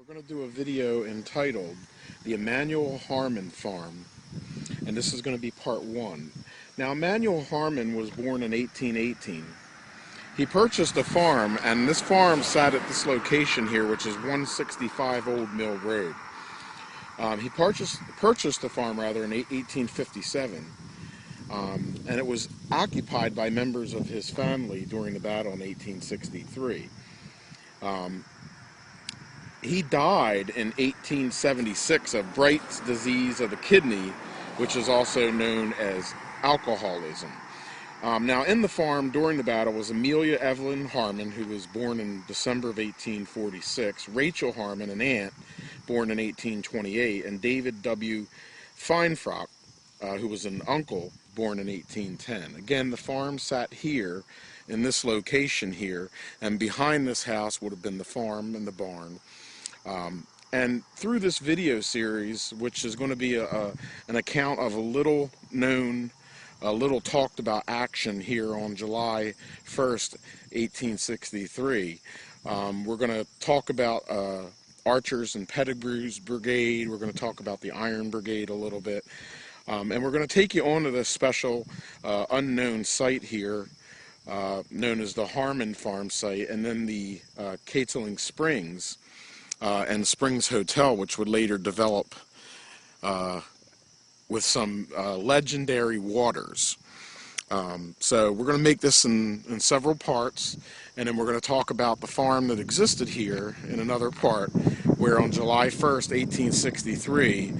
We're going to do a video entitled The Emmanuel Harmon Farm, and this is going to be part one. Now, Emmanuel Harmon was born in 1818. He purchased a farm, and this farm sat at this location here, which is 165 Old Mill Road. He purchased the farm in 1857, and it was occupied by members of his family during the battle in 1863. He died in 1876 of Bright's disease of the kidney, which is also known as alcoholism. Now, in the farm during the battle was Amelia Evelyn Harmon, who was born in December of 1846, Rachel Harmon, an aunt, born in 1828, and David W. Feinfrock, who was an uncle, born in 1810. Again, the farm sat here in this location here, and behind this house would have been the farm and the barn. And through this video series, which is going to be an account of a little known, a little talked about action here on July 1st, 1863, we're going to talk about Archer's and Pettegrew's Brigade. We're going to talk about the Iron Brigade a little bit. And we're going to take you onto this special unknown site here, known as the Harmon Farm site, and then the Catling Springs and Springs Hotel, which would later develop with some legendary waters. So we're going to make this in several parts, and then we're going to talk about the farm that existed here in another part, where on July 1st, 1863,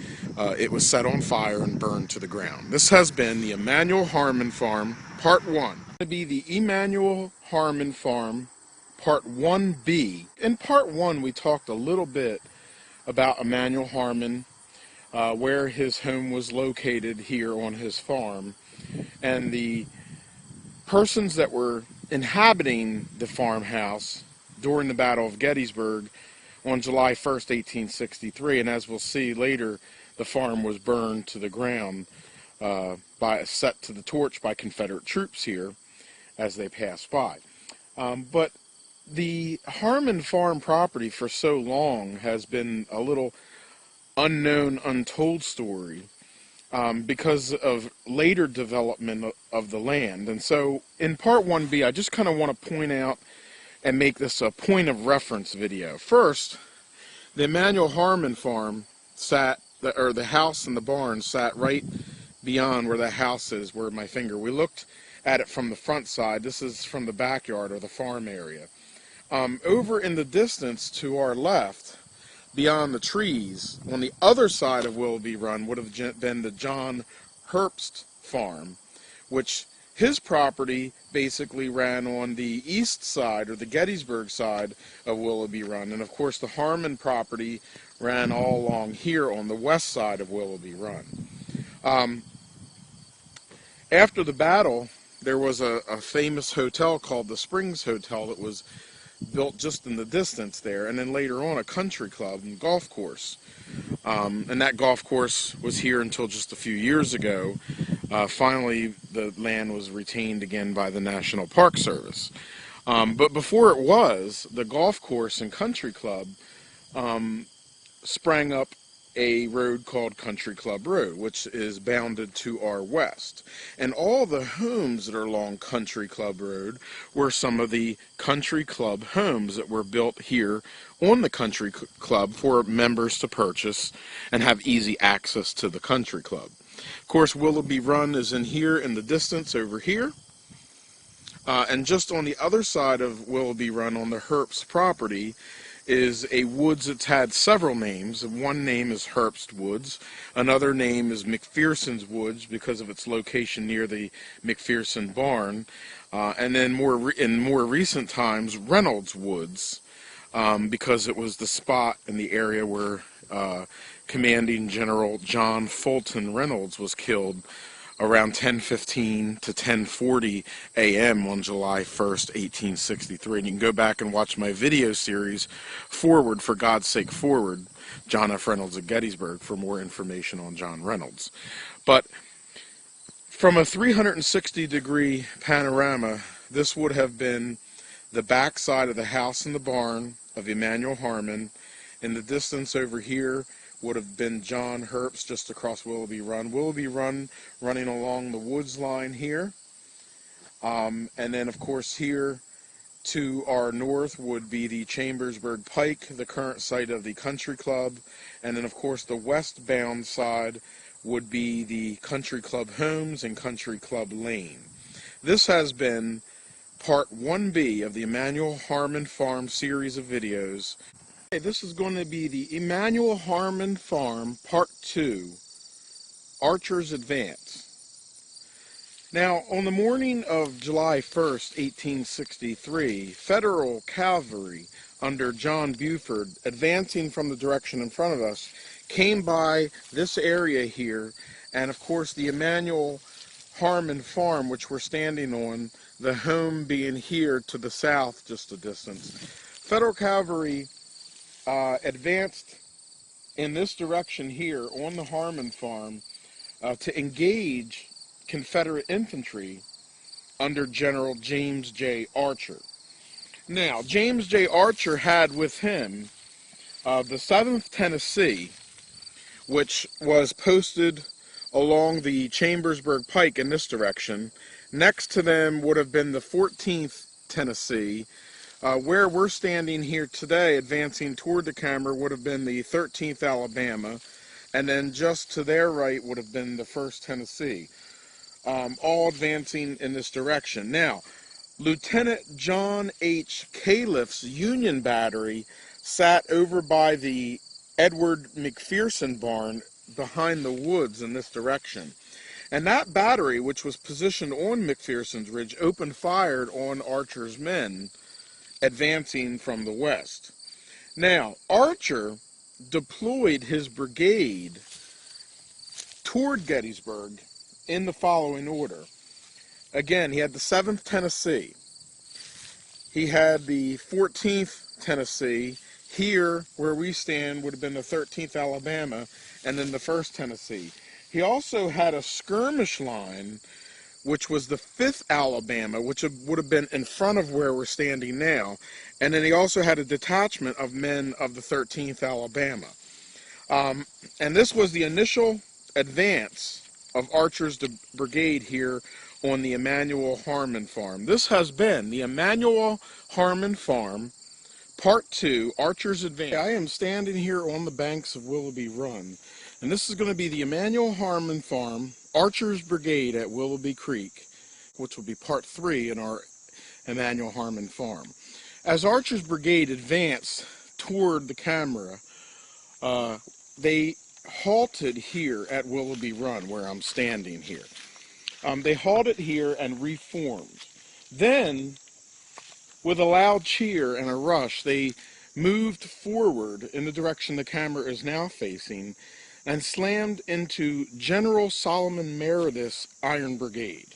it was set on fire and burned to the ground. This has been the Emmanuel Harmon Farm, Part 1. It's going to be the Emmanuel Harmon Farm, Part 1B. In Part 1, we talked a little bit about Emmanuel Harmon, where his home was located here on his farm, and the persons that were inhabiting the farmhouse during the Battle of Gettysburg on July 1st, 1863. And as we'll see later, the farm was burned to the ground, set to the torch by Confederate troops here as they passed by. But the Harmon Farm property for so long has been a little unknown, untold story because of later development of the land. And so in Part 1B, I just kind of want to point out and make this a point of reference video. First, the Emmanuel Harmon Farm the house and the barn sat right beyond where the house is, where my finger. We looked at it from the front side. This is from the backyard or the farm area. Over in the distance to our left, beyond the trees, on the other side of Willoughby Run would have been the John Herbst Farm, which his property basically ran on the east side, or the Gettysburg side of Willoughby Run. And of course the Harmon property ran all along here on the west side of Willoughby Run. After the battle, there was a famous hotel called the Springs Hotel that was built just in the distance there, and then later on a country club and golf course. And that golf course was here until just a few years ago. Finally, the land was retained again by the National Park Service. But before it was, the golf course and country club sprang up a road called Country Club Road, which is bounded to our west. And all the homes that are along Country Club Road were some of the country club homes that were built here on the country club for members to purchase and have easy access to the country club. Of course, Willoughby Run is in here in the distance over here. And just on the other side of Willoughby Run on the Herbst property is a woods that's had several names. One name is Herbst Woods. Another name is McPherson's Woods because of its location near the McPherson barn. And then in more recent times, Reynolds Woods, because it was the spot in the area where Commanding General John Fulton Reynolds was killed around 10:15 to 10:40 a.m. on July 1st, 1863. And you can go back and watch my video series, Forward, for God's Sake Forward, John F. Reynolds at Gettysburg, for more information on John Reynolds. But from a 360-degree panorama, this would have been the back side of the house and the barn of Emmanuel Harmon, In the distance over here would have been John Herbst just across Willoughby Run. Willoughby Run running along the woods line here. And then, of course, here to our north would be the Chambersburg Pike, the current site of the Country Club. And then, of course, the westbound side would be the Country Club Homes and Country Club Lane. This has been Part 1B of the Emmanuel Harmon Farm series of videos. Okay, this is going to be the Emmanuel Harmon Farm Part 2, Archer's Advance. Now, on the morning of July 1st, 1863, Federal cavalry under John Buford, advancing from the direction in front of us, came by this area here, and of course the Emmanuel Harmon Farm, which we're standing on, the home being here to the south just a distance. Federal cavalry advanced in this direction here on the Harmon Farm to engage Confederate infantry under General James J. Archer. Now, James J. Archer had with him the 7th Tennessee, which was posted along the Chambersburg Pike in this direction. Next to them would have been the 14th Tennessee. Where we're standing here today, advancing toward the camera, would have been the 13th Alabama, and then just to their right would have been the 1st Tennessee. All advancing in this direction. Now, Lieutenant John H. Califf's Union Battery sat over by the Edward McPherson barn behind the woods in this direction. And that battery, which was positioned on McPherson's Ridge, opened fire on Archer's men advancing from the west. Now, Archer deployed his brigade toward Gettysburg in the following order. Again, he had the 7th Tennessee. He had the 14th Tennessee. Here, where we stand, would have been the 13th Alabama, and then the 1st Tennessee. He also had a skirmish line, which was the 5th Alabama, which would have been in front of where we're standing now. And then he also had a detachment of men of the 13th Alabama. And this was the initial advance of Archer's brigade here on the Emmanuel Harmon Farm. This has been the Emmanuel Harmon Farm, Part 2, Archer's Advance. I am standing here on the banks of Willoughby Run, and this is going to be the Emmanuel Harmon Farm, Archer's Brigade at Willoughby Creek, which will be Part 3 in our Emmanuel Harmon Farm. As Archer's Brigade advanced toward the camera, they halted here at Willoughby Run, where I'm standing here. They halted here and reformed. Then, with a loud cheer and a rush, they moved forward in the direction the camera is now facing and slammed into General Solomon Meredith's Iron Brigade.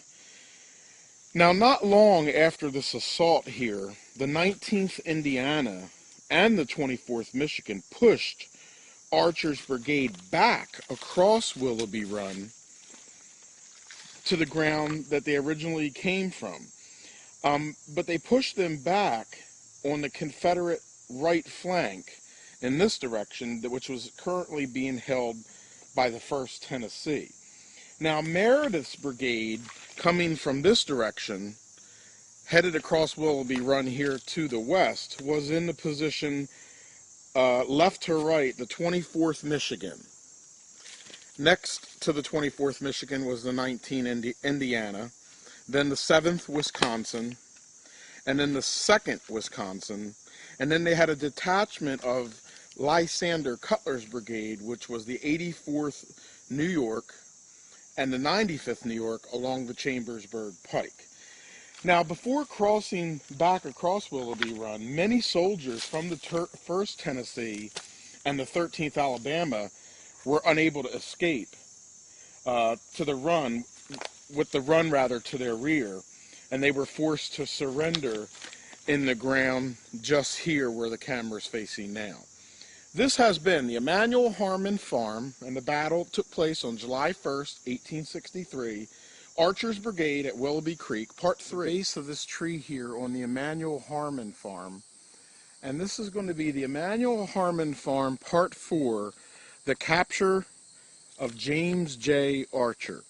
Now, not long after this assault here, the 19th Indiana and the 24th Michigan pushed Archer's brigade back across Willoughby Run to the ground that they originally came from. But they pushed them back on the Confederate right flank in this direction, which was currently being held by the 1st Tennessee. Now, Meredith's brigade, coming from this direction, headed across Willoughby Run here to the west, was in the position left to right, the 24th Michigan. Next to the 24th Michigan was the 19th Indiana, then the 7th Wisconsin, and then the 2nd Wisconsin, and then they had a detachment of Lysander Cutler's brigade, which was the 84th New York and the 95th New York along the Chambersburg Pike. Now, before crossing back across Willoughby Run, many soldiers from the 1st Tennessee and the 13th Alabama were unable to escape to the run, with the run rather to their rear, and they were forced to surrender in the ground just here where the camera is facing now. This has been the Emmanuel Harmon Farm, and the battle took place on July 1st, 1863, Archer's Brigade at Willoughby Creek, Part 3. Base of this tree here on the Emmanuel Harmon Farm and this is going to be the Emmanuel Harmon Farm Part 4, the capture of James J. Archer.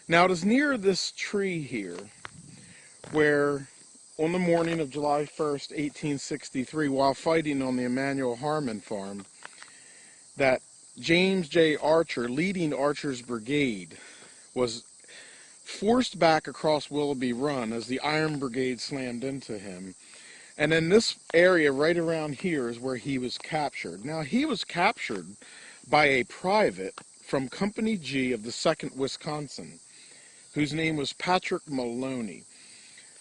Now it is near this tree here where on the morning of July 1st, 1863, while fighting on the Emmanuel Harmon Farm, that James J. Archer, leading Archer's brigade, was forced back across Willoughby Run as the Iron Brigade slammed into him. And in this area right around here is where he was captured. Now, he was captured by a private from Company G of the 2nd Wisconsin, whose name was Patrick Maloney.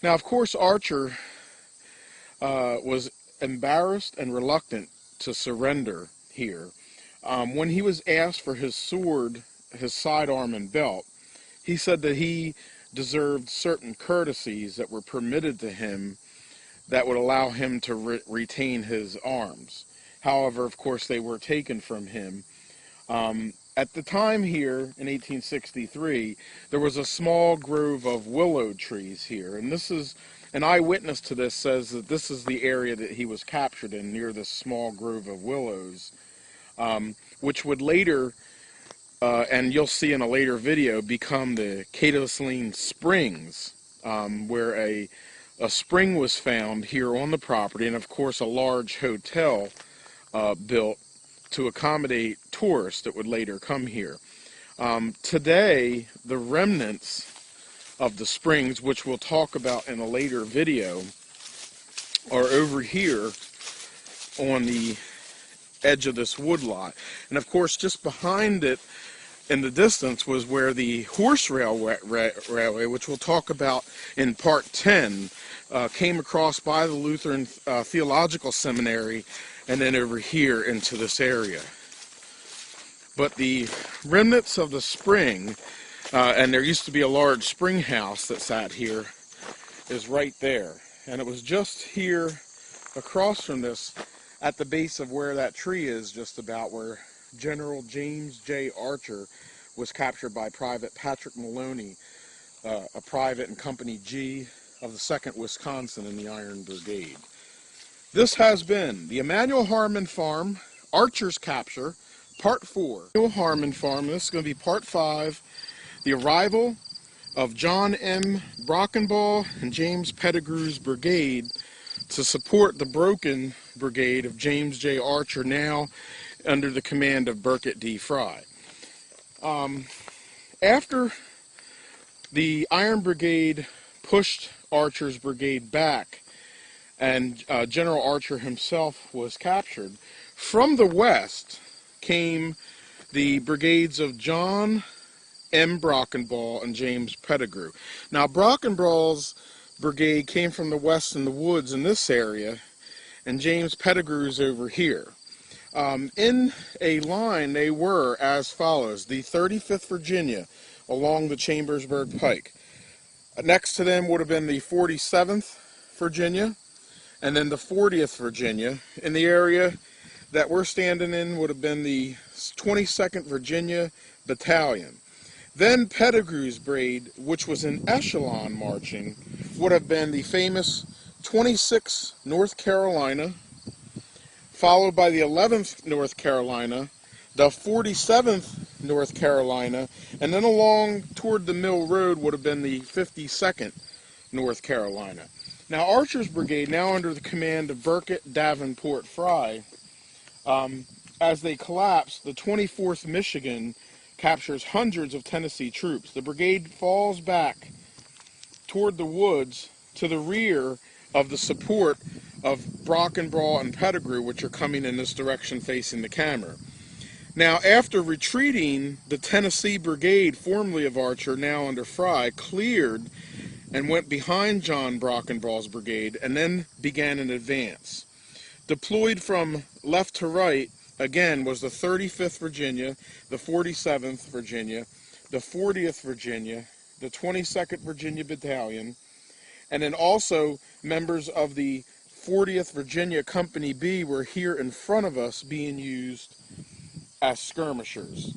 Now, of course, Archer was embarrassed and reluctant to surrender here. When he was asked for his sword, his sidearm, and belt, he said that he deserved certain courtesies that were permitted to him that would allow him to retain his arms. However, of course, they were taken from him. At the time here, in 1863, there was a small grove of willow trees here, and this is, an eyewitness to this says that this is the area that he was captured in, near this small grove of willows, which would later, and you'll see in a later video, become the Catalpa Springs, where a spring was found here on the property, and of course a large hotel built to accommodate tourists that would later come here. Today, the remnants of the springs, which we'll talk about in a later video, are over here on the edge of this woodlot. And of course, just behind it in the distance was where the horse railway, which we'll talk about in part 10, came across by the Lutheran Theological Seminary and then over here into this area. But the remnants of the spring, and there used to be a large spring house that sat here, is right there. And it was just here across from this, at the base of where that tree is, just about where General James J. Archer was captured by Private Patrick Maloney, a private in Company G of the 2nd Wisconsin in the Iron Brigade. This has been the Emmanuel Harmon Farm, Archer's Capture, Part 4. Emmanuel Harmon Farm, this is going to be Part 5, the arrival of John M. Brockenbrough and James Pettegrew's brigade to support the broken brigade of James J. Archer, now under the command of Burkett D. Fry. After the Iron Brigade pushed Archer's brigade back and General Archer himself was captured, from the west came the brigades of John M. Brockenbrough and James Pettegrew. Now, Brockenbrough's brigade came from the west in the woods in this area, and James Pettegrew's over here. In a line, they were as follows: the 35th Virginia along the Chambersburg Pike. Next to them would have been the 47th Virginia, and then the 40th Virginia. In the area that we're standing in would have been the 22nd Virginia Battalion. Then Pettegrew's brigade, which was in echelon marching, would have been the famous 26th North Carolina, followed by the 11th North Carolina, the 47th North Carolina, and then along toward the Mill Road would have been the 52nd North Carolina. Now, Archer's brigade, now under the command of Burkett Davenport Fry, as they collapsed, the 24th Michigan captures hundreds of Tennessee troops. The brigade falls back toward the woods to the rear of the support of Brockenbrough and Pettegrew, which are coming in this direction facing the camera. Now, after retreating, the Tennessee Brigade, formerly of Archer, now under Fry, cleared and went behind John Brockenbrough's brigade and then began an advance. Deployed from left to right, again, was the 35th Virginia, the 47th Virginia, the 40th Virginia, the 22nd Virginia Battalion, and then also members of the 40th Virginia Company B were here in front of us being used as skirmishers.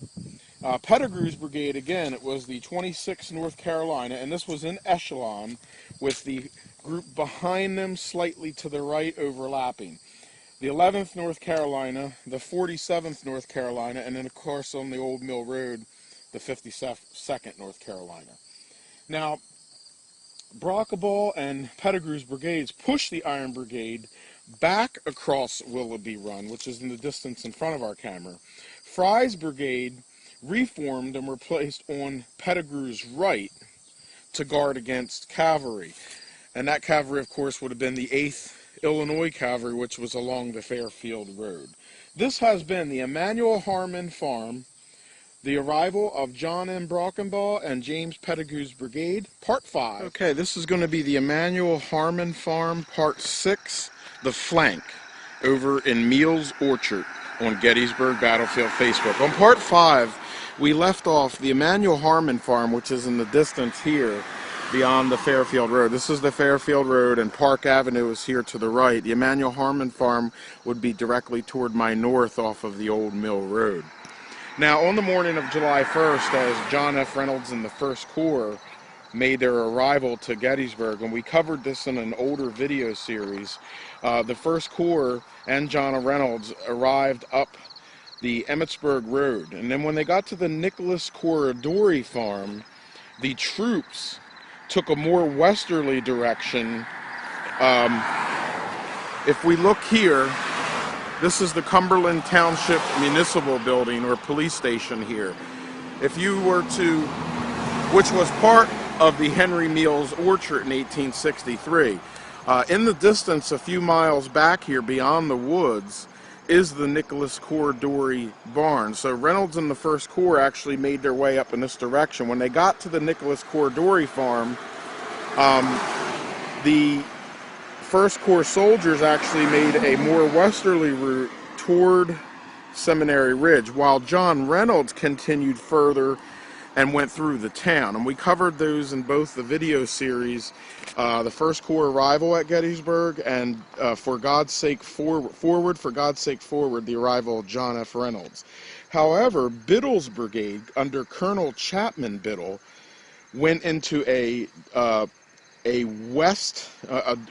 Pettegrew's brigade, again, it was the 26th North Carolina, and this was in echelon with the group behind them slightly to the right overlapping. the 11th North Carolina, the 47th North Carolina, and then of course on the Old Mill Road, the 52nd North Carolina. Now, Brockenbrough and Pettegrew's brigades pushed the Iron Brigade back across Willoughby Run, which is in the distance in front of our camera. Fry's brigade reformed and were placed on Pettegrew's right to guard against cavalry. And that cavalry, of course, would have been the 8th Illinois Cavalry, which was along the Fairfield Road. This has been the Emmanuel Harmon Farm, the arrival of John M. Brockenbrough and James Pettegrew's Brigade, Part 5. Okay, this is going to be the Emmanuel Harmon Farm, Part 6, The Flank, over in Meals Orchard on Gettysburg Battlefield Facebook. On Part 5, we left off the Emmanuel Harmon Farm, which is in the distance here beyond the Fairfield Road. This is the Fairfield Road, and Park Avenue is here to the right. The Emmanuel Harmon Farm would be directly toward my north off of the Old Mill Road. Now, on the morning of July 1st, as John F. Reynolds and the 1st Corps made their arrival to Gettysburg, and we covered this in an older video series, the 1st Corps and John F. Reynolds arrived up the Emmitsburg Road. And then when they got to the Nicholas Corridori Farm, the troops took a more westerly direction. If we look here, this is the Cumberland Township Municipal Building or police station here. If you were to, which was part of the Henry Meals Orchard in 1863. In the distance, a few miles back here beyond the woods, is the Nicholas Corridori barn. So Reynolds and the 1st Corps actually made their way up in this direction. When they got to the Nicholas Corridori farm, the 1st Corps soldiers actually made a more westerly route toward Seminary Ridge, while John Reynolds continued further and went through the town. And we covered those in both the video series, the 1st Corps arrival at Gettysburg, and For God's Sake Forward, For God's Sake Forward, the arrival of John F. Reynolds. However, Biddle's brigade, under Colonel Chapman Biddle, went into a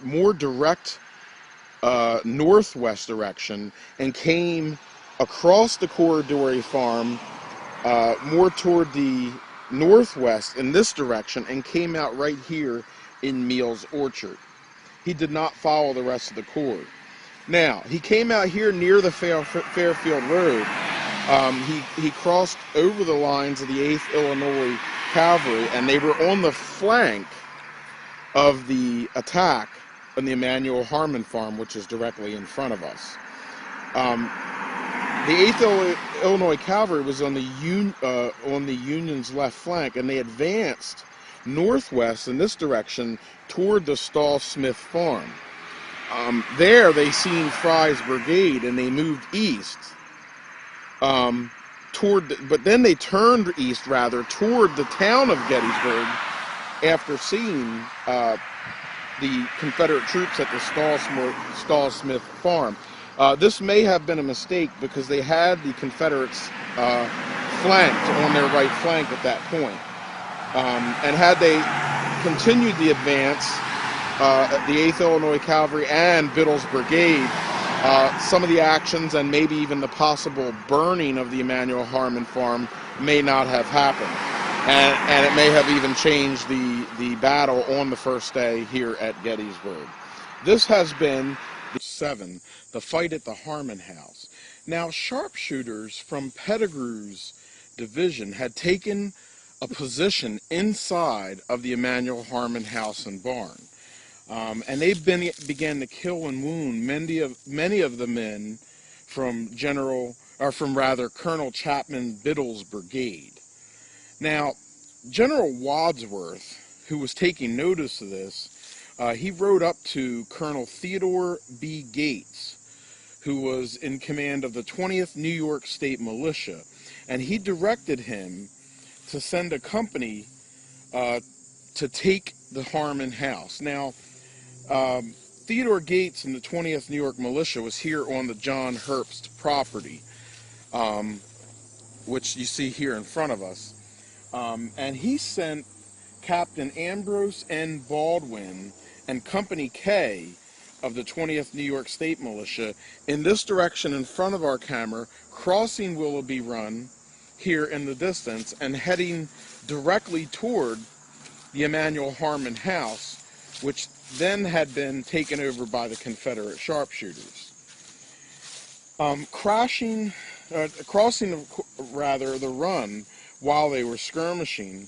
more direct northwest direction and came across the Corridori farm more toward the northwest in this direction and came out right here in Meals Orchard. He did not follow the rest of the Corps. Now, he came out here near the Fairfield Road. He crossed over the lines of the 8th Illinois Cavalry, and they were on the flank of the attack on the Emmanuel Harmon Farm, which is directly in front of us. The 8th Illinois Cavalry was on the Union's left flank, and they advanced northwest in this direction toward the Stall-Smith Farm. There they seen Fry's brigade, and they moved east but then they turned east rather toward the town of Gettysburg after seeing the Confederate troops at the Stall-Smith Farm. This may have been a mistake because they had the Confederates flanked on their right flank at that point. And had they continued the advance, the 8th Illinois Cavalry and Biddle's brigade, some of the actions and maybe even the possible burning of the Emmanuel Harmon Farm may not have happened. And it may have even changed the battle on the first day here at Gettysburg. This has been the fight at the Harmon House. Now, sharpshooters from Pettegrew's division had taken a position inside of the Emmanuel Harmon House and barn. And they began to kill and wound many of the men from Colonel Chapman Biddle's brigade. Now, General Wadsworth, who was taking notice of this, he wrote up to Colonel Theodore B. Gates, who was in command of the 20th New York State Militia, and he directed him to send a company to take the Harmon House. Now, Theodore Gates and the 20th New York Militia was here on the John Herbst property, which you see here in front of us. And he sent Captain Ambrose N. Baldwin and Company K of the 20th New York State Militia in this direction in front of our camera, crossing Willoughby Run here in the distance and heading directly toward the Emmanuel Harmon house, which then had been taken over by the Confederate sharpshooters. Crossing the run while they were skirmishing,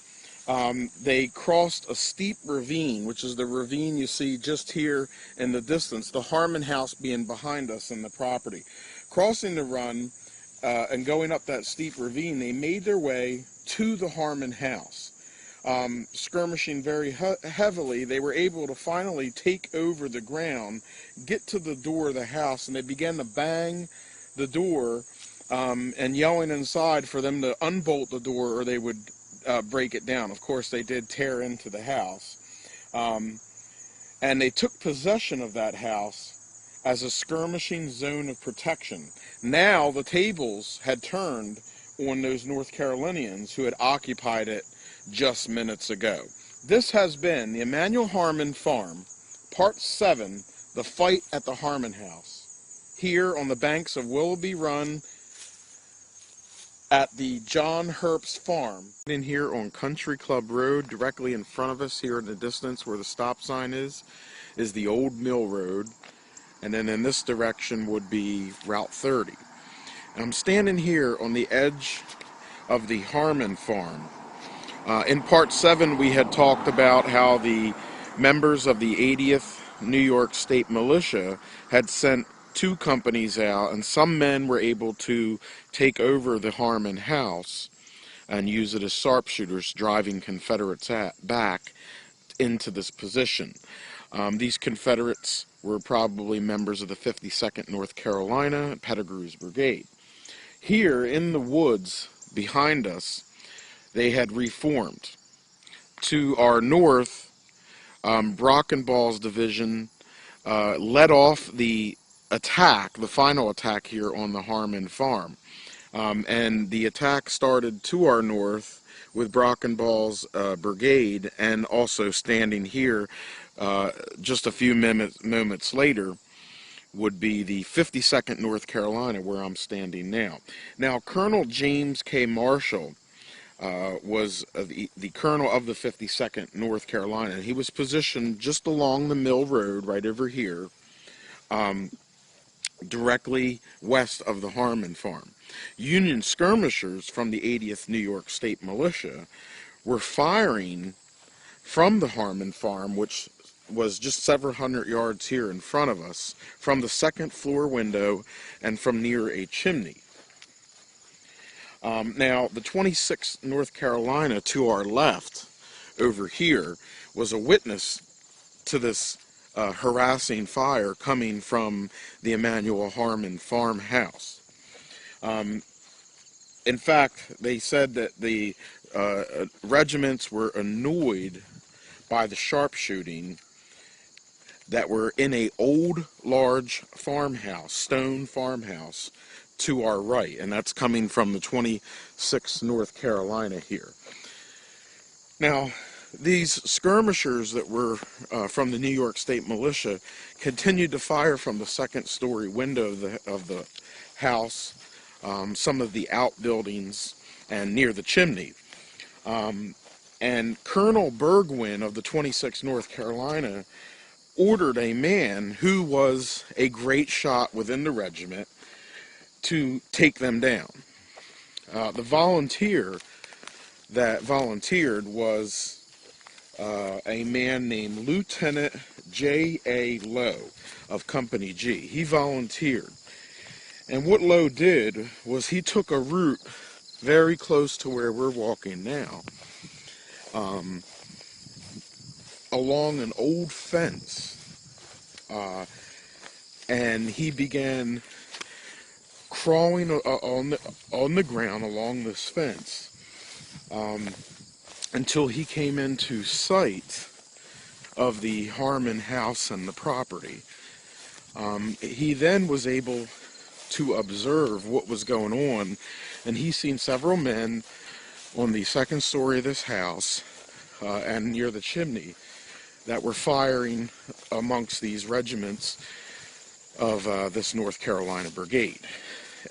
they crossed a steep ravine, which is the ravine you see just here in the distance, the Harmon house being behind us in the property. Crossing the run and going up that steep ravine, they made their way to the Harmon house. Skirmishing very heavily, they were able to finally take over the ground, get to the door of the house, and they began to bang the door and yelling inside for them to unbolt the door or they would break it down. Of course, they did tear into the house. And they took possession of that house as a skirmishing zone of protection. Now the tables had turned on those North Carolinians who had occupied it just minutes ago. This has been the Emmanuel Harmon Farm, Part 7, The Fight at the Harmon House, here on the banks of Willoughby Run at the John Herbst Farm. In here on Country Club Road, directly in front of us here in the distance where the stop sign is the old Mill Road, and then in this direction would be Route 30. And I'm standing here on the edge of the Harmon Farm. In Part 7 we had talked about how the members of the 80th New York State Militia had sent 2 companies out, and some men were able to take over the Harmon house and use it as sharpshooters, driving Confederates back into this position. These Confederates were probably members of the 52nd North Carolina, Pettegrew's Brigade. Here in the woods behind us, they had reformed. To our north, Brockenbrough's division led off the attack, the final attack here on the Harmon Farm. And the attack started to our north with Brockenbrough's brigade, and also standing here just a few moments later would be the 52nd North Carolina, where I'm standing now. Now, Colonel James K. Marshall was the colonel of the 52nd North Carolina. He was positioned just along the Mill Road, right over here, directly west of the Harmon Farm. Union skirmishers from the 80th New York State Militia were firing from the Harmon Farm, which was just several hundred yards here in front of us, from the second floor window and from near a chimney. Now, the 26th North Carolina to our left over here was a witness to this harassing fire coming from the Emmanuel Harmon farmhouse. In fact, they said that the regiments were annoyed by the sharpshooting that were in a old, large farmhouse, stone farmhouse, to our right, and that's coming from the 26th North Carolina here. Now, these skirmishers that were from the New York State Militia continued to fire from the second-story window of the house, some of the outbuildings, and near the chimney. And Colonel Burgwin of the 26th North Carolina ordered a man who was a great shot within the regiment to take them down. The volunteer that volunteered was a man named Lieutenant J.A. Lowe of Company G. He volunteered. And what Lowe did was he took a route very close to where we're walking now, along an old fence, and he began crawling on the ground along this fence until he came into sight of the Harmon house and the property. He then was able to observe what was going on, and he seen several men on the second story of this house and near the chimney that were firing amongst these regiments of this North Carolina Brigade.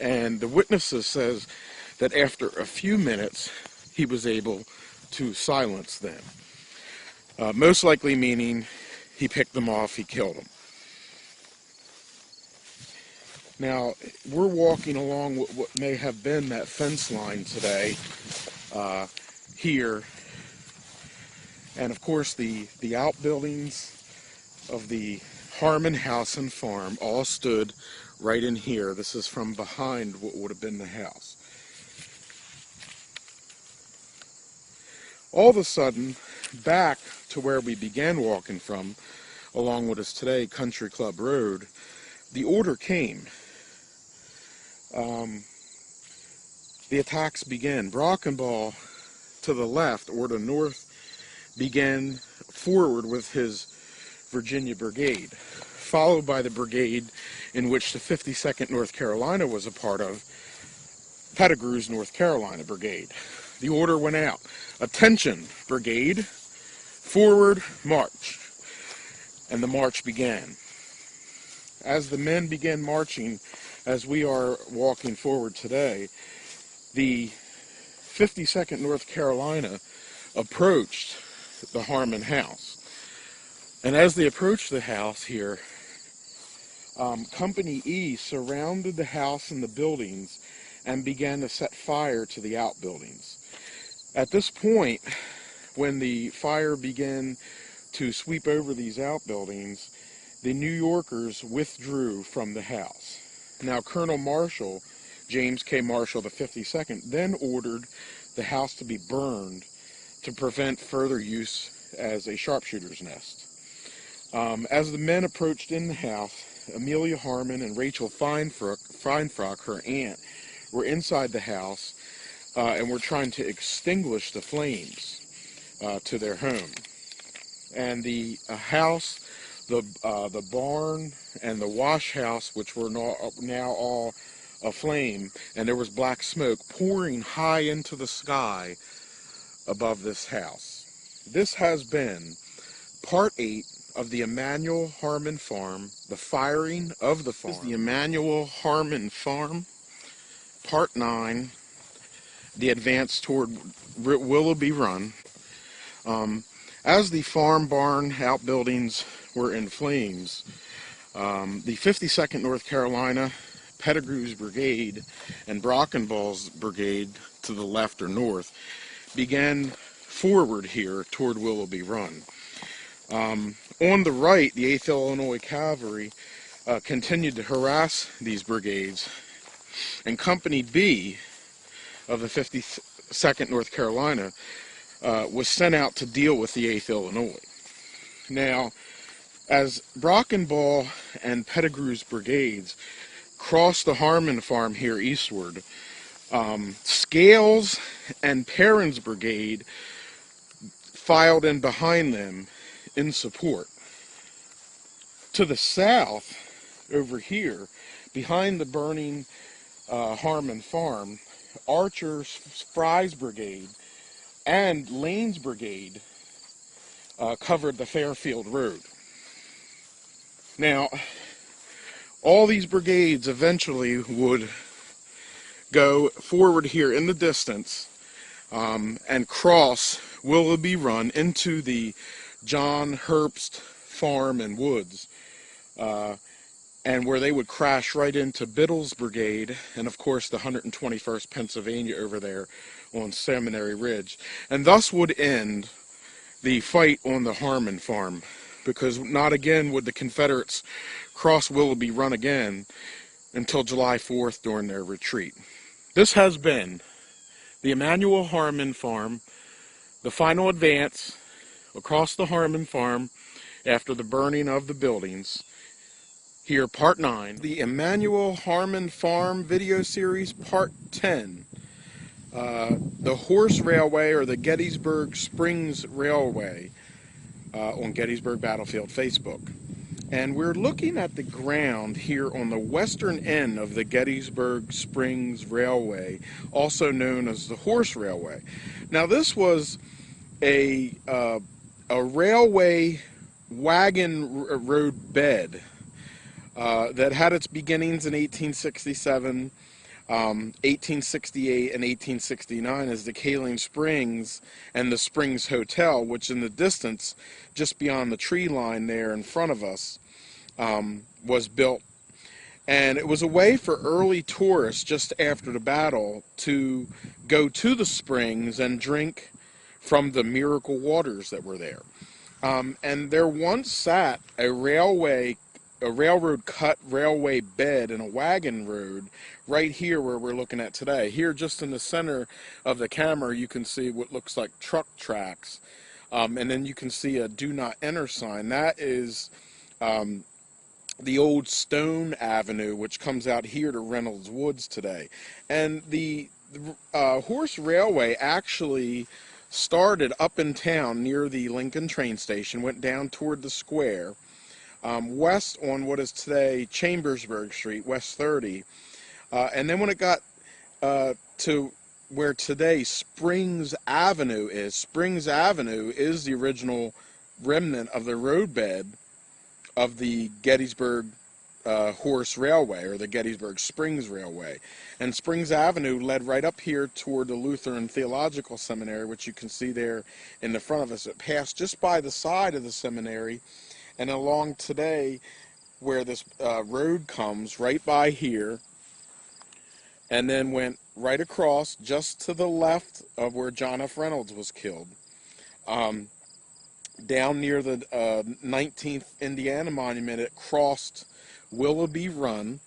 And the witnesses says that after a few minutes he was able to silence them. Most likely meaning he picked them off, he killed them. Now, we're walking along what may have been that fence line today, here. And of course the outbuildings of the Harmon house and farm all stood right in here. This is from behind what would have been the house. All of a sudden, back to where we began walking from, along what is today Country Club Road, the order came. The attacks began. Brockenbrough to the left or the north began forward with his Virginia Brigade, followed by the brigade in which the 52nd North Carolina was a part of, Pettegrew's North Carolina Brigade. The order went out. Attention, brigade, forward, march. And the march began. As the men began marching, as we are walking forward today, the 52nd North Carolina approached the Harmon house. And as they approached the house here, Company E surrounded the house and the buildings and began to set fire to the outbuildings. At this point, when the fire began to sweep over these outbuildings, the New Yorkers withdrew from the house. Now, Colonel Marshall, James K. Marshall, the 52nd, then ordered the house to be burned to prevent further use as a sharpshooter's nest. As the men approached in the house, Amelia Harmon and Rachel Feinfrock, her aunt, were inside the house and were trying to extinguish the flames to their home. And the house, the barn, and the wash house, which were now all aflame, and there was black smoke pouring high into the sky above this house. This has been Part 8 of the Emmanuel Harmon Farm, the firing of the farm. This is the Emmanuel Harmon Farm, Part 9, the advance toward Willoughby Run. As the farm barn outbuildings were in flames, the 52nd North Carolina, Pettegrew's Brigade, and Brockenbrough's Brigade to the left or north began forward here toward Willoughby Run. On the right, the 8th Illinois Cavalry continued to harass these brigades, and Company B of the 52nd North Carolina was sent out to deal with the 8th Illinois. Now, as Brockenbrough and Pettegrew's brigades crossed the Harmon Farm here eastward, Scales and Perrin's brigade filed in behind them in support. To the south, over here, behind the burning Harmon Farm, Archer's Fry's brigade and Lane's brigade covered the Fairfield Road. Now, all these brigades eventually would go forward here in the distance and cross Willoughby Run into the John Herbst Farm and Woods, and where they would crash right into Biddle's Brigade and, of course, the 121st Pennsylvania over there on Seminary Ridge, and thus would end the fight on the Harmon Farm, because not again would the Confederates cross Willoughby Run again until July 4th during their retreat. This has been the Emmanuel Harmon Farm, the final advance across the Harmon Farm after the burning of the buildings. Here, Part 9, the Emmanuel Harmon Farm video series, Part 10. The Horse Railway, or the Gettysburg Springs Railway, on Gettysburg Battlefield Facebook. And we're looking at the ground here on the western end of the Gettysburg Springs Railway, also known as the Horse Railway. Now, this was a railway wagon road bed that had its beginnings in 1867, 1868, and 1869 as the Kaling Springs and the Springs Hotel, which in the distance, just beyond the tree line there in front of us, was built. And it was a way for early tourists just after the battle to go to the springs and drink from the miracle waters that were there. And there once sat a railroad cut railway bed in a wagon road right here where we're looking at today. Here just in the center of the camera you can see what looks like truck tracks. And then you can see a do not enter sign. That is the old Stone Avenue, which comes out here to Reynolds Woods today. And the horse railway actually started up in town near the Lincoln train station, went down toward the square, west on what is today Chambersburg Street, West 30. And then when it got to where today Springs Avenue is the original remnant of the roadbed of the Gettysburg Horse Railway, or the Gettysburg Springs Railway. And Springs Avenue led right up here toward the Lutheran Theological Seminary, which you can see there in the front of us. It passed just by the side of the seminary and along today where this road comes right by here, and then went right across just to the left of where John F. Reynolds was killed. Down near the 19th Indiana Monument, it crossed Willoughby Run,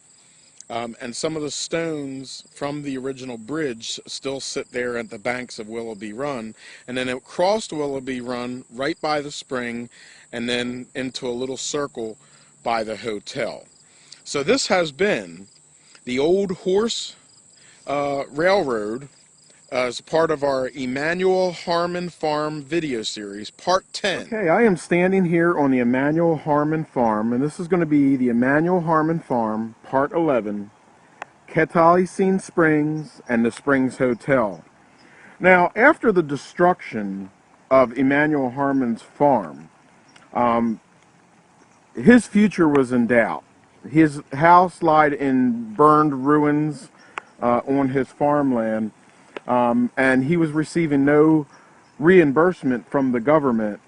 and some of the stones from the original bridge still sit there at the banks of Willoughby Run. And then it crossed Willoughby Run right by the spring and then into a little circle by the hotel. So this has been the Old Horse Railroad as part of our Emmanuel Harmon Farm video series, Part 10. Okay, I am standing here on the Emmanuel Harmon Farm, and this is going to be the Emmanuel Harmon Farm, Part 11, Catalpa Springs and the Springs Hotel. Now, after the destruction of Emmanuel Harmon's farm, his future was in doubt. His house lied in burned ruins on his farmland. And he was receiving no reimbursement from the government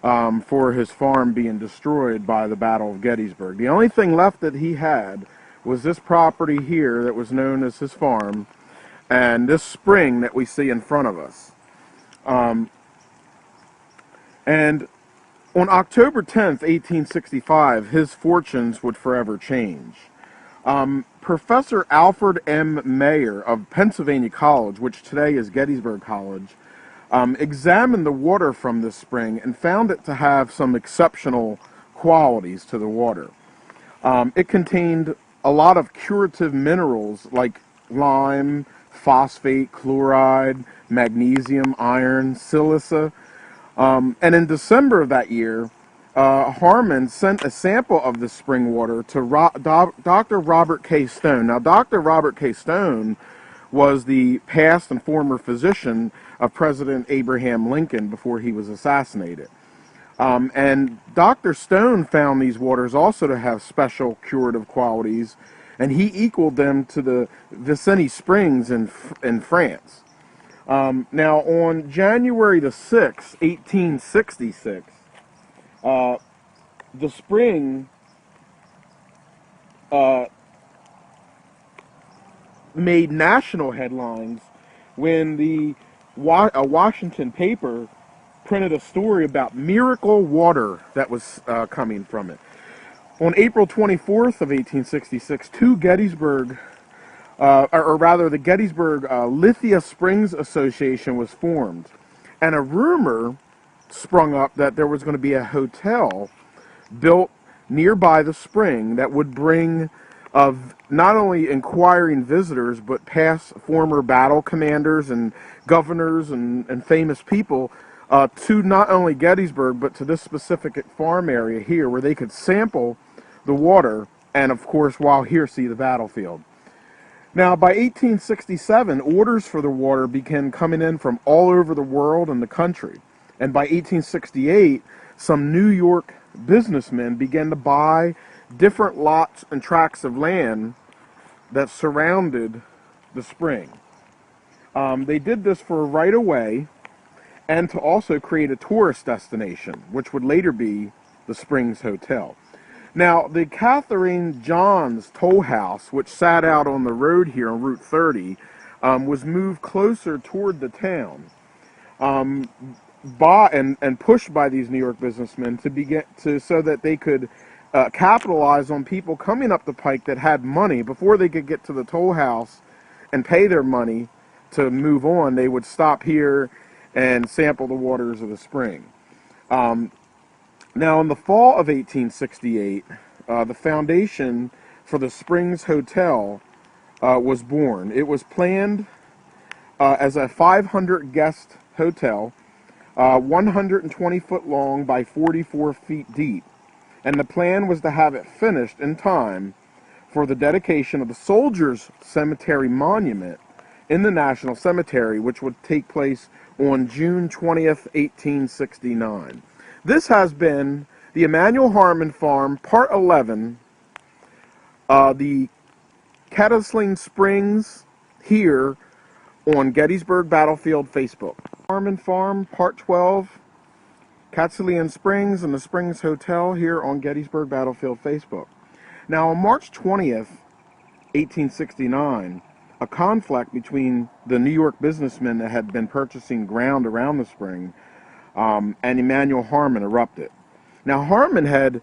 for his farm being destroyed by the Battle of Gettysburg. The only thing left that he had was this property here that was known as his farm, and this spring that we see in front of us. And on October 10th, 1865, his fortunes would forever change. Professor Alfred M. Mayer of Pennsylvania College, which today is Gettysburg College, examined the water from this spring and found it to have some exceptional qualities to the water. It contained a lot of curative minerals like lime, phosphate, chloride, magnesium, iron, silica. And in December of that year, Harmon sent a sample of the spring water to Dr. Robert K. Stone. Now, Dr. Robert K. Stone was the past and former physician of President Abraham Lincoln before he was assassinated. And Dr. Stone found these waters also to have special curative qualities, and he equaled them to the Viceny Springs in France. Now, on January the 6th, 1866, the spring made national headlines when a Washington paper printed a story about miracle water that was coming from it. On April 24th of 1866, the Gettysburg Lithia Springs Association was formed, and a rumor sprung up that there was going to be a hotel built nearby the spring that would bring not only inquiring visitors, but past former battle commanders and governors and famous people to not only Gettysburg, but to this specific farm area here, where they could sample the water and, of course, while here, see the battlefield. Now, by 1867, orders for the water began coming in from all over the world and the country. And by 1868, some New York businessmen began to buy different lots and tracts of land that surrounded the spring. They did this for right away and to also create a tourist destination, which would later be the Springs Hotel. Now, the Catherine Johns Toll House, which sat out on the road here on Route 30, was moved closer toward the town, and pushed by these New York businessmen so that they could capitalize on people coming up the pike that had money. Before they could get to the toll house and pay their money to move on, they would stop here and sample the waters of the spring. Now, in the fall of 1868, the foundation for the Springs Hotel was born. It was planned as a 500-guest hotel, 120 foot long by 44 feet deep. And the plan was to have it finished in time for the dedication of the Soldiers' Cemetery Monument in the National Cemetery, which would take place on June 20th, 1869. This has been the Emmanuel Harmon Farm, Part 11, the Gettysburg Springs, here on Gettysburg Battlefield Facebook. Harmon Farm, Part 12, Gettysburg Springs and the Springs Hotel, here on Gettysburg Battlefield Facebook. Now, on March 20th, 1869, a conflict between the New York businessmen that had been purchasing ground around the spring and Emmanuel Harmon erupted. Now, Harmon had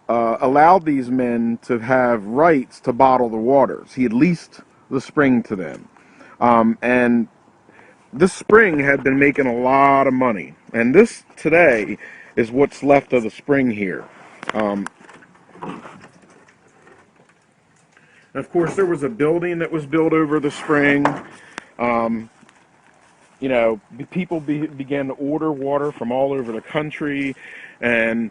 allowed these men to have rights to bottle the waters. He had leased the spring to them. And this spring had been making a lot of money. And this today is what's left of the spring here. Of course, there was a building that was built over the spring. You know, people began to order water from all over the country, and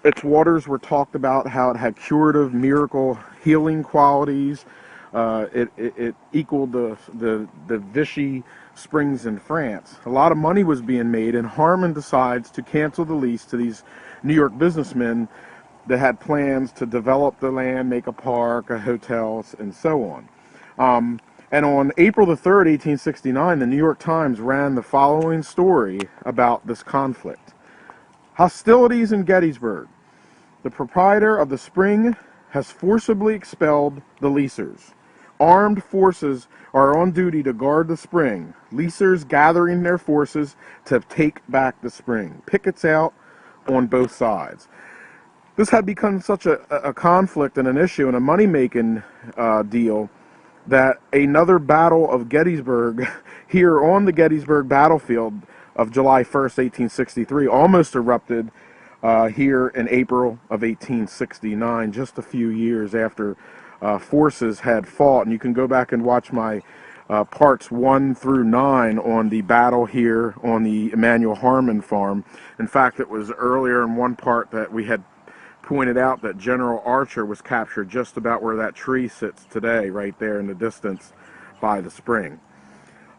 its waters were talked about how it had curative, miracle, healing qualities. It equaled the Vichy springs in France. A lot of money was being made, and Harmon decides to cancel the lease to these New York businessmen that had plans to develop the land, make a park, a hotel, and so on. And on April the 3rd, 1869, the New York Times ran the following story about this conflict. Hostilities in Gettysburg. The proprietor of the spring has forcibly expelled the leasers. Armed forces are on duty to guard the spring. Leasers gathering their forces to take back the spring. Pickets out on both sides. This had become such a conflict and an issue and a money-making deal that another battle of Gettysburg here on the Gettysburg battlefield of July 1st, 1863 almost erupted here in April of 1869, just a few years after forces had fought. And you can go back and watch my parts 1 through 9 on the battle here on the Emmanuel Harmon Farm. In fact, it was earlier in one part that we had pointed out that General Archer was captured just about where that tree sits today, right there in the distance by the spring.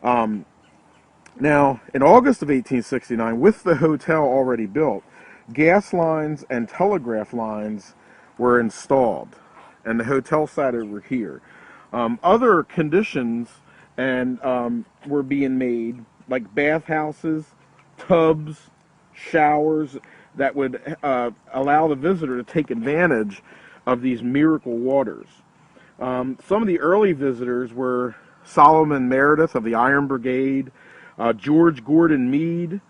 Now, in August of 1869, with the hotel already built, gas lines and telegraph lines were installed, and the hotel sat over here. Other conditions were being made, like bathhouses, tubs, showers, that would allow the visitor to take advantage of these miracle waters. Some of the early visitors were Solomon Meredith of the Iron Brigade, George Gordon Meade,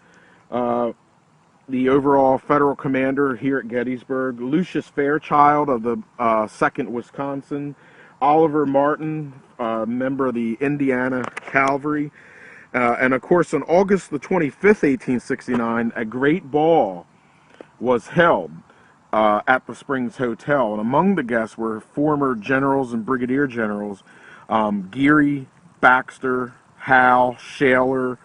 the overall federal commander here at Gettysburg, Lucius Fairchild of the 2nd Wisconsin, Oliver Martin, member of the Indiana Cavalry, and of course on August the 25th, 1869, a great ball was held at the Springs Hotel, and among the guests were former generals and brigadier generals Geary, Baxter, Howe, Shaler,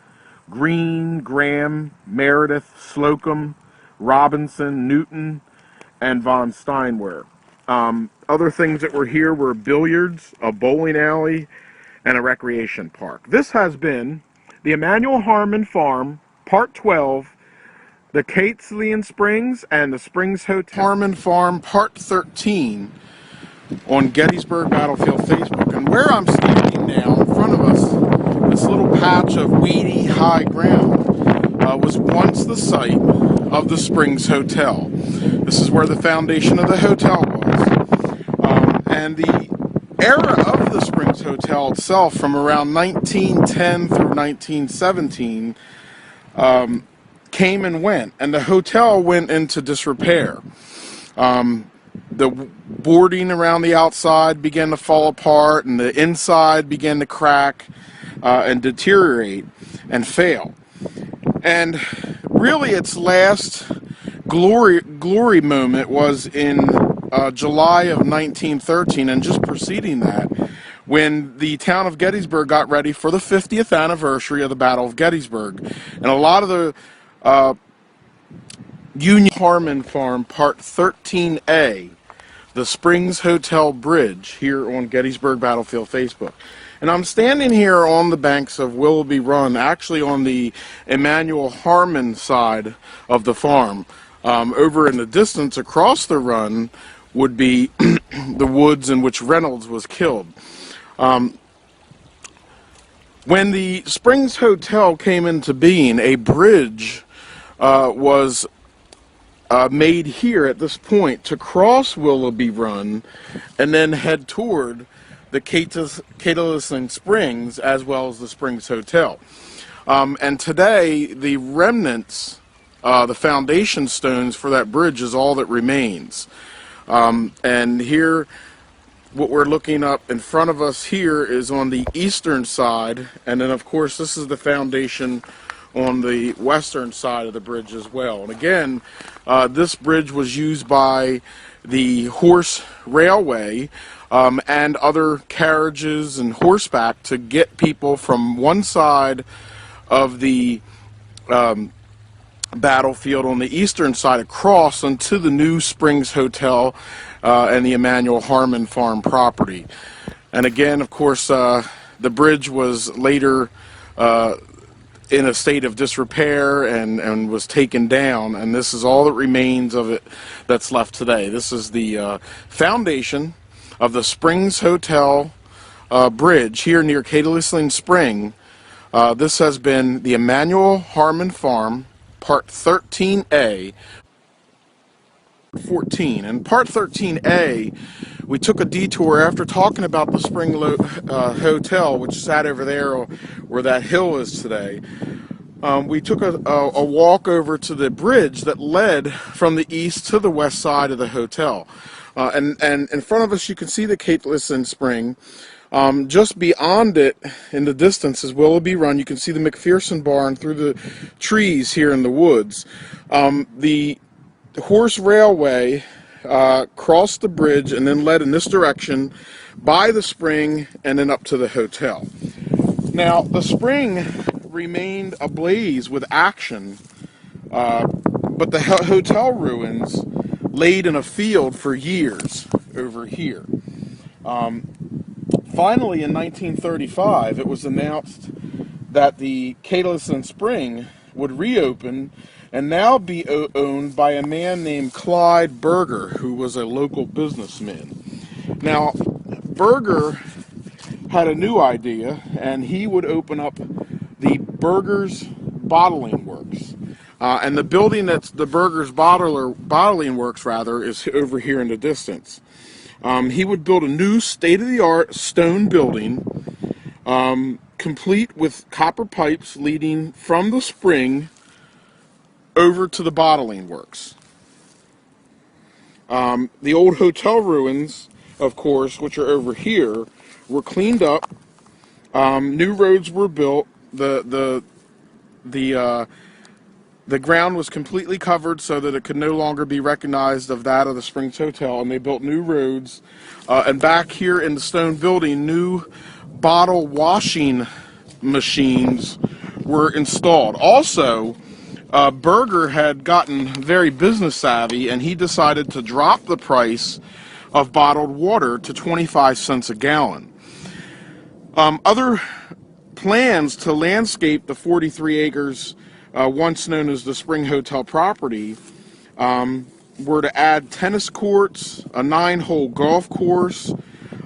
Greene, Graham, Meredith, Slocum, Robinson, Newton, and von Steinwehr. Other things that were here were billiards, a bowling alley, and a recreation park. This has been the Emmanuel Harmon Farm, Part 12, the Cateslean Springs and the Springs Hotel. Harmon Farm, Part 13 on Gettysburg Battlefield Facebook. And where I'm standing now, in front of us, this little patch of weedy high ground was once the site of the Springs Hotel. This is where the foundation of the hotel was. And the era of the Springs Hotel itself, from around 1910 through 1917, came and went, and the hotel went into disrepair. The boarding around the outside began to fall apart, and the inside began to crack and deteriorate and fail. And really its last glory moment was in July of 1913, and just preceding that, when the town of Gettysburg got ready for the 50th anniversary of the Battle of Gettysburg. And a lot of the Union Harmon Farm, Part 13A, the Springs Hotel Bridge, here on Gettysburg Battlefield Facebook. And I'm standing here on the banks of Willoughby Run, actually on the Emmanuel Harmony side of the farm. Over in the distance across the run would be the woods in which Reynolds was killed. When the Springs Hotel came into being, a bridge was made here at this point to cross Willoughby Run and then head toward the Catalpa Springs as well as the Springs Hotel. And today, the remnants, the foundation stones for that bridge is all that remains. And here, what we're looking up in front of us here is on the eastern side, and then of course this is the foundation on the western side of the bridge as well. And again, this bridge was used by the horse railway and other carriages and horseback to get people from one side of the battlefield on the eastern side across onto the new Springs Hotel and the Emmanuel Harmon Farm property. And again, of course, the bridge was later in a state of disrepair and was taken down, and this is all that remains of it that's left today. This is the foundation of the Springs Hotel bridge here near Catalpa Spring. This has been the Emmanuel Harmon Farm, Part 13A, 14. And Part 13A, we took a detour after talking about the Spring Hotel, which sat over there where that hill is today. We took a walk over to the bridge that led from the east to the west side of the hotel. And in front of us you can see the Catalpa Spring. Just beyond it in the distance is Willoughby Run. You can see the McPherson barn through the trees here in the woods. The horse railway crossed the bridge and then led in this direction by the spring and then up to the hotel. Now, the spring remained ablaze with action, but the hotel ruins laid in a field for years over here. Finally, in 1935, it was announced that the Catalpa Spring would reopen and now be owned by a man named Clyde Berger, who was a local businessman. Now, Berger had a new idea, and he would open up the Berger's Bottling Works. And the building that's the Berger's Bottling Works, is over here in the distance. He would build a new state-of-the-art stone building, complete with copper pipes leading from the spring over to the bottling works. The old hotel ruins, of course, which are over here, were cleaned up. New roads were built. The ground was completely covered so that it could no longer be recognized of that of the Springs Hotel, and they built new roads. And back here in the stone building, new bottle washing machines were installed. Also, Berger had gotten very business savvy, and he decided to drop the price of bottled water to 25 cents a gallon. Other plans to landscape the 43 acres once known as the Spring Hotel property, were to add tennis courts, a 9-hole golf course.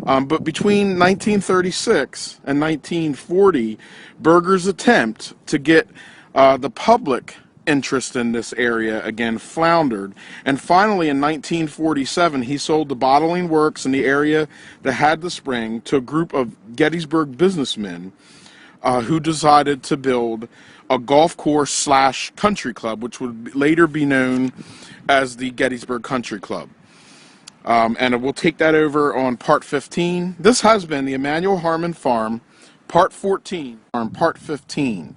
But between 1936 and 1940, Berger's attempt to get the public interest in this area again floundered, and finally in 1947 he sold the bottling works in the area that had the spring to a group of Gettysburg businessmen who decided to build a golf course slash country club, which would later be known as the Gettysburg Country Club. And we'll take that over on part 15. This has been the Emmanuel Harmon Farm, part 14, or part 15.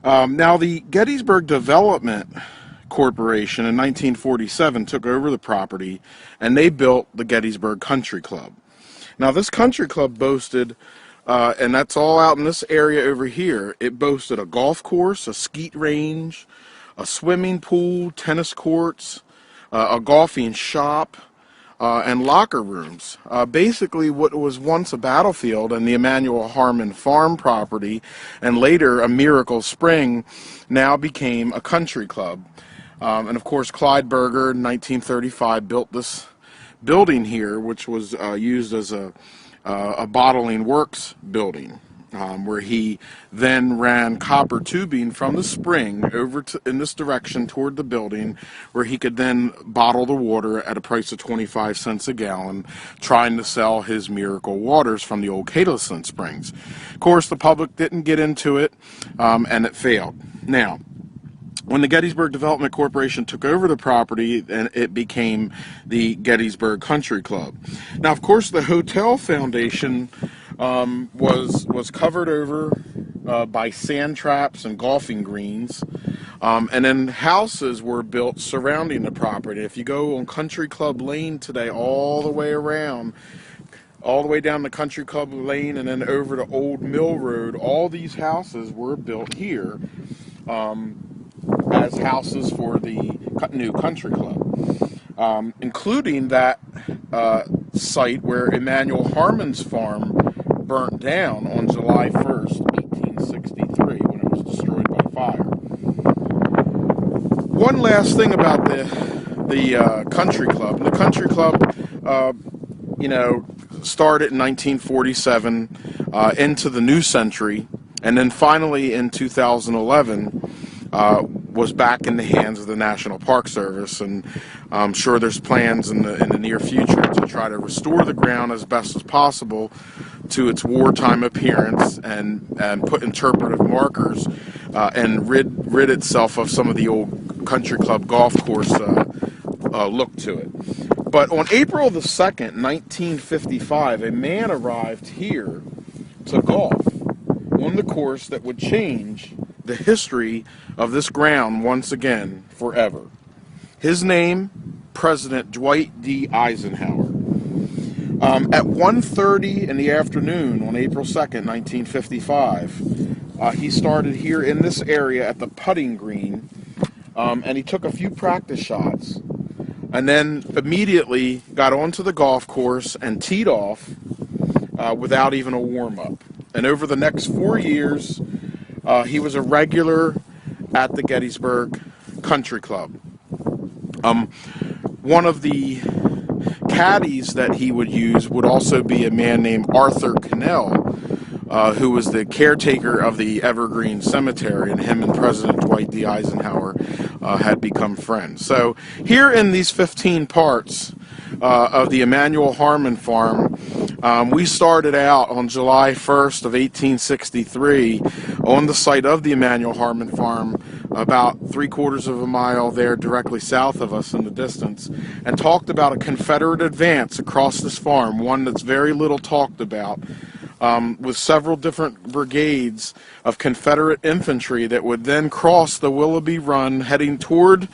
Now, the Gettysburg Development Corporation in 1947 took over the property, and they built the Gettysburg Country Club. Now, this country club boasted, and that's all out in this area over here, it boasted a golf course, a skeet range, a swimming pool, tennis courts, a golfing shop, and locker rooms. Basically what was once a battlefield and the Emmanuel Harmon Farm property, and later a Miracle Spring, now became a country club. And of course Clyde Berger in 1935 built this building here, which was used as a bottling works building. Where he then ran copper tubing from the spring over in this direction toward the building, where he could then bottle the water at a price of 25 cents a gallon, trying to sell his miracle waters from the old Catalpa springs. Of course, the public didn't get into it, and it failed. Now, when the Gettysburg Development Corporation took over the property, and it became the Gettysburg Country Club. Now, of course, the hotel foundation was covered over by sand traps and golfing greens, and then houses were built surrounding the property. If you go on Country Club Lane today, all the way around, all the way down the Country Club Lane and then over to Old Mill Road, all these houses were built here as houses for the new country club, including that site where Emmanuel Harmon's farm burnt down on July 1st, 1863, when it was destroyed by fire. One last thing about the country club. The country club, started in 1947 into the new century, and then finally in 2011 was back in the hands of the National Park Service, and I'm sure there's plans in the near future to try to restore the ground as best as possible to its wartime appearance, and put interpretive markers and rid itself of some of the old country club golf course look to it. But on April the 2nd, 1955, a man arrived here to golf on the course that would change the history of this ground once again forever. His name, President Dwight D. Eisenhower. At 1:30 in the afternoon on April 2nd, 1955, he started here in this area at the putting green, and he took a few practice shots, and then immediately got onto the golf course and teed off without even a warm-up. And over the next 4 years, he was a regular at the Gettysburg Country Club. One of the caddies that he would use would also be a man named Arthur Cannell, who was the caretaker of the Evergreen Cemetery, and him and President Dwight D. Eisenhower had become friends. So here in these 15 parts of the Emmanuel Harmon Farm, we started out on July 1st of 1863 on the site of the Emmanuel Harmon Farm, about 3/4 of a mile there directly south of us in the distance, and talked about a Confederate advance across this farm, one that's very little talked about, with several different brigades of Confederate infantry that would then cross the Willoughby Run heading toward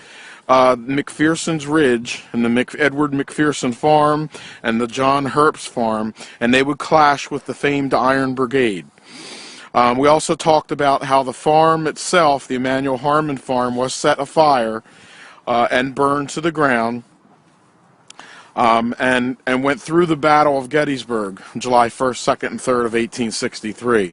McPherson's Ridge and the Edward McPherson Farm and the John Herbst Farm, and they would clash with the famed Iron Brigade. We also talked about how the farm itself, the Emmanuel Harmon Farm, was set afire and burned to the ground, and went through the Battle of Gettysburg, July 1st, 2nd, and 3rd of 1863.